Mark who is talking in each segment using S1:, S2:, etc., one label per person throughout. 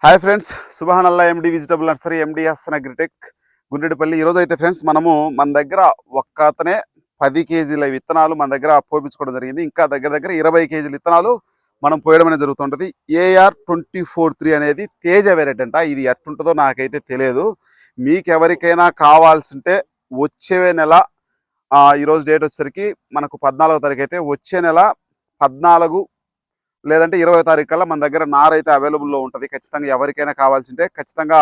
S1: Hi friends, సుబహానల్లా MD vegetable nursery MD Hasan Agritech Gundreddipalli. ఈరోజు అయితే ఫ్రెండ్స్ మన దగ్గర ఒక్క అతనే 10 కేజీల విత్తనాలు మన దగ్గర పోపించుకోవడం జరిగింది. ఇంకా దగ్గర దగ్గర 20 కేజీల విత్తనాలు మనం పోయడం అనేది జరుగుతుంటుంది. AR 24-3 అనేది తేజ వేరియట్ అంట. ఇది ఎట్టుంటుందో నాకైతే తెలియదు. మీకు ఎవరికైనా కావాల్సింటే వచ్చే నెల ఈరోజు డేట్ వచ్చేసరికి మనకు 14వ తారీఖు అయితే వచ్చే నెల 14 లేదంటే 20వ తారీఖు కల్లా మన దగ్గర నారైతే అవైలబుల్లో ఉంటుంది. ఖచ్చితంగా ఎవరికైనా కావాల్సింటే ఖచ్చితంగా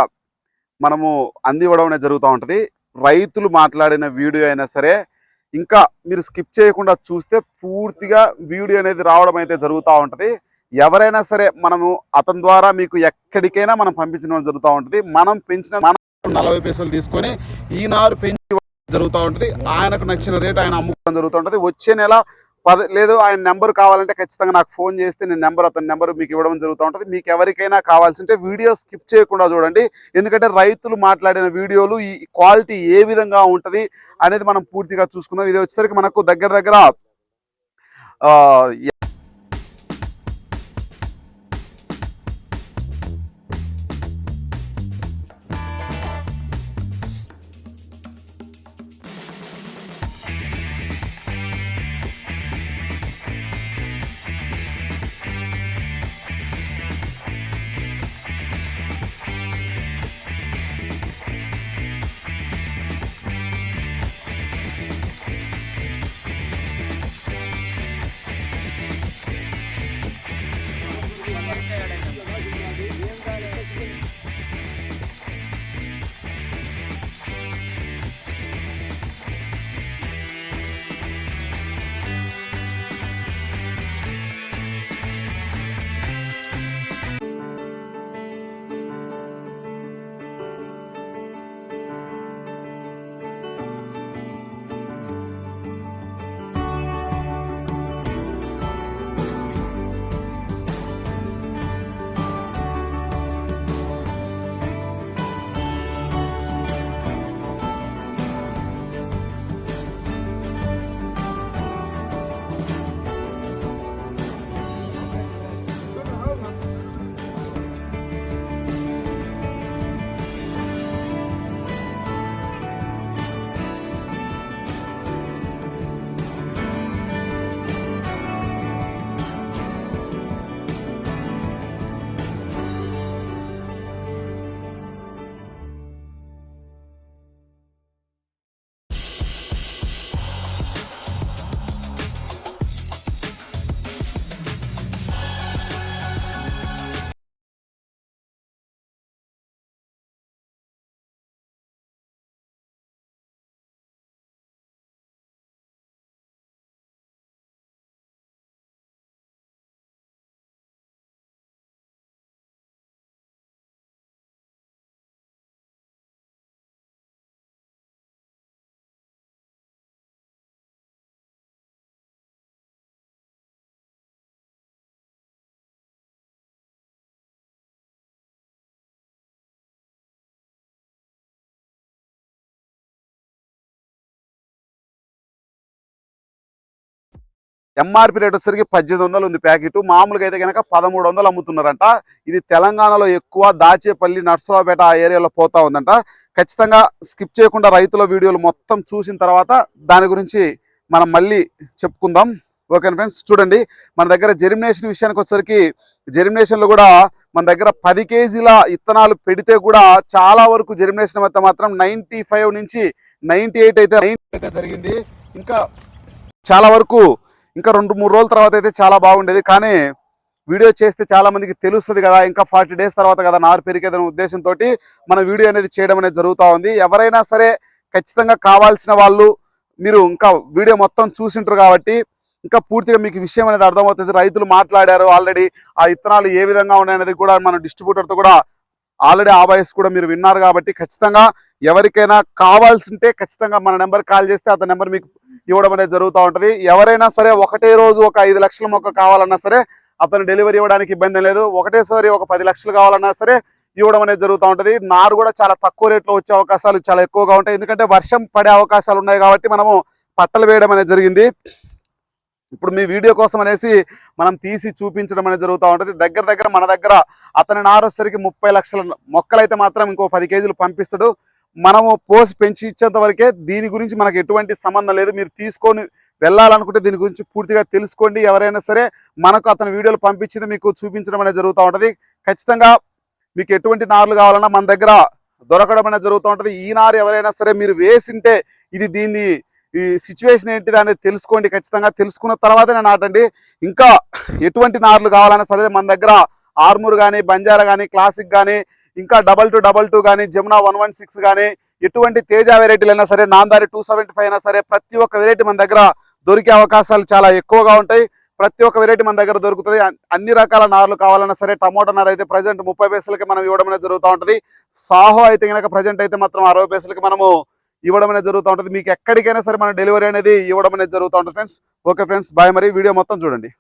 S1: మనము అందివ్వడం అనేది జరుగుతూ ఉంటుంది. రైతులు మాట్లాడిన వీడియో అయినా సరే ఇంకా మీరు స్కిప్ చేయకుండా చూస్తే పూర్తిగా వీడియో అనేది రావడం అయితే జరుగుతూ ఉంటుంది. ఎవరైనా సరే మనము అతని ద్వారా మీకు ఎక్కడికైనా మనం పంపించడం జరుగుతూ ఉంటుంది. మనం పెంచిన 40 పైసలు తీసుకొని ఈ నారు పెంచి జరుగుతూ ఉంటుంది. ఆయనకు నచ్చిన రేటు ఆయన అమ్ముకోవడం జరుగుతూ ఉంటుంది. వచ్చే నెల లేదు ఆయన నెంబర్ కావాలంటే ఖచ్చితంగా నాకు ఫోన్ చేస్తే నేను అతని నెంబర్ మీకు ఇవ్వడం జరుగుతూ ఉంటుంది. మీకు ఎవరికైనా కావాల్సింటే వీడియో స్కిప్ చేయకుండా చూడండి. ఎందుకంటే రైతులు మాట్లాడిన వీడియోలు ఈ క్వాలిటీ ఏ విధంగా ఉంటుంది అనేది మనం పూర్తిగా చూసుకుందాం. ఇది వచ్చేసరికి మనకు దగ్గర దగ్గర ఎంఆర్పి రేట్ వచ్చేసరికి 1800 ఉంది ప్యాకెట్. మామూలుగా అయితే కనుక 1300 అమ్ముతున్నారంట. ఇది తెలంగాణలో ఎక్కువ దాచేపల్లి, నర్సరావుపేట ఆ ఏరియాలో పోతా ఉందంట. ఖచ్చితంగా స్కిప్ చేయకుండా రైతుల వీడియోలు మొత్తం చూసిన తర్వాత దాని గురించి మనం మళ్ళీ చెప్పుకుందాం. ఓకే ఫ్రెండ్స్, చూడండి మన దగ్గర జెర్మినేషన్ విషయానికి వచ్చేసరికి జెర్మినేషన్లో కూడా మన దగ్గర 10 కేజీల విత్తనాలు పెడితే కూడా చాలా వరకు జెర్మినేషన్ అయితే మాత్రం 95 నుంచి 98 అయితే జరిగింది. ఇంకా చాలా వరకు ఇంకా 2-3 రోజుల తర్వాత అయితే చాలా బాగుండేది. కానీ వీడియో చేస్తే చాలా మందికి తెలుస్తుంది కదా, ఇంకా 40 డేస్ తర్వాత కదా నారు పెరిగేదనే ఉద్దేశంతో మన వీడియో అనేది చేయడం అనేది జరుగుతూ ఉంది. ఎవరైనా సరే ఖచ్చితంగా కావాల్సిన వాళ్ళు మీరు ఇంకా వీడియో మొత్తం చూసింటారు కాబట్టి ఇంకా పూర్తిగా మీకు విషయం అనేది అర్థమవుతుంది. రైతులు మాట్లాడారు ఆల్రెడీ, ఆ విత్తనాలు ఏ విధంగా ఉన్నాయనేది కూడా మన డిస్ట్రిబ్యూటర్తో కూడా ఆల్రెడీ ఆ వాయిస్ కూడా మీరు విన్నారు. కాబట్టి ఖచ్చితంగా ఎవరికైనా కావాల్సింటే ఖచ్చితంగా మన నెంబర్ కాల్ చేస్తే అతని నెంబర్ మీకు ఇవ్వడం అనేది జరుగుతూ ఉంటుంది. ఎవరైనా సరే ఒకటే రోజు ఒక 5 లక్షల మొక్క కావాలన్నా సరే అతను డెలివరీ ఇవ్వడానికి ఇబ్బంది లేదు. ఒకటేసారి ఒక 10 లక్షలు కావాలన్నా సరే ఇవ్వడం అనేది జరుగుతూ ఉంటుంది. నారు కూడా చాలా తక్కువ రేట్లో వచ్చే అవకాశాలు చాలా ఎక్కువగా ఉంటాయి. ఎందుకంటే వర్షం పడే అవకాశాలు ఉన్నాయి కాబట్టి మనము పట్టలు వేయడం అనేది జరిగింది. ఇప్పుడు మీ వీడియో కోసం అనేసి మనం తీసి చూపించడం అనేది జరుగుతూ ఉంటుంది. దగ్గర మన దగ్గర అతని నారు వచ్చేసరికి 30 లక్షల మొక్కలైతే మాత్రం ఇంకో 10 కేజీలు పంపిస్తాడు. మనము పోసి పెంచి ఇచ్చేంత వరకే. దీని గురించి మనకు ఎటువంటి సంబంధం లేదు. మీరు తీసుకొని వెళ్ళాలనుకుంటే దీని గురించి పూర్తిగా తెలుసుకోండి. ఎవరైనా సరే మనకు అతని వీడియోలు పంపించింది మీకు చూపించడం అనేది జరుగుతూ ఉంటుంది. ఖచ్చితంగా మీకు ఎటువంటి నార్లు కావాలన్నా మన దగ్గర దొరకడం అనేది జరుగుతూ ఉంటుంది. ఈ నారు ఎవరైనా సరే మీరు వేసింటే ఇది దీన్ని ఈ సిచ్యువేషన్ ఏంటిది అనేది తెలుసుకోండి. ఖచ్చితంగా తెలుసుకున్న తర్వాతనే నాటండి. ఇంకా ఎటువంటి నార్లు కావాలన్నా సరే మన దగ్గర ఆర్మూర్ కానీ, బంజారా కానీ, క్లాసిక్ కానీ, ఇంకా 2222 కానీ, జమునా 116 కానీ, ఎటువంటి తేజ వెరైటీలు అయినా సరే, నాందారి 275 అయినా సరే, ప్రతి ఒక్క వెరైటీ మన దగ్గర దొరికే అవకాశాలు చాలా ఎక్కువగా ఉంటాయి. ప్రతి ఒక్క వెరైటీ మన దగ్గర దొరుకుతుంది. అన్ని రకాల నార్లు కావాలన్నా సరే, టమోటా నార్ అయితే ప్రజెంట్ 30 పైసలకి మనం ఇవ్వడం అనేది జరుగుతూ ఉంటుంది. సాహో అయితే కనుక ప్రజెంట్ అయితే మాత్రం 60 పైసలకి మనము ఇవ్వడం అనేది జరుగుతూ ఉంటుంది. మీకు ఎక్కడికైనా సరే మన డెలివరీ అనేది ఇవ్వడం అనేది జరుగుతూ ఉంటుంది ఫ్రెండ్స్. Okay friends, bye. మరి వీడియో మొత్తం చూడండి.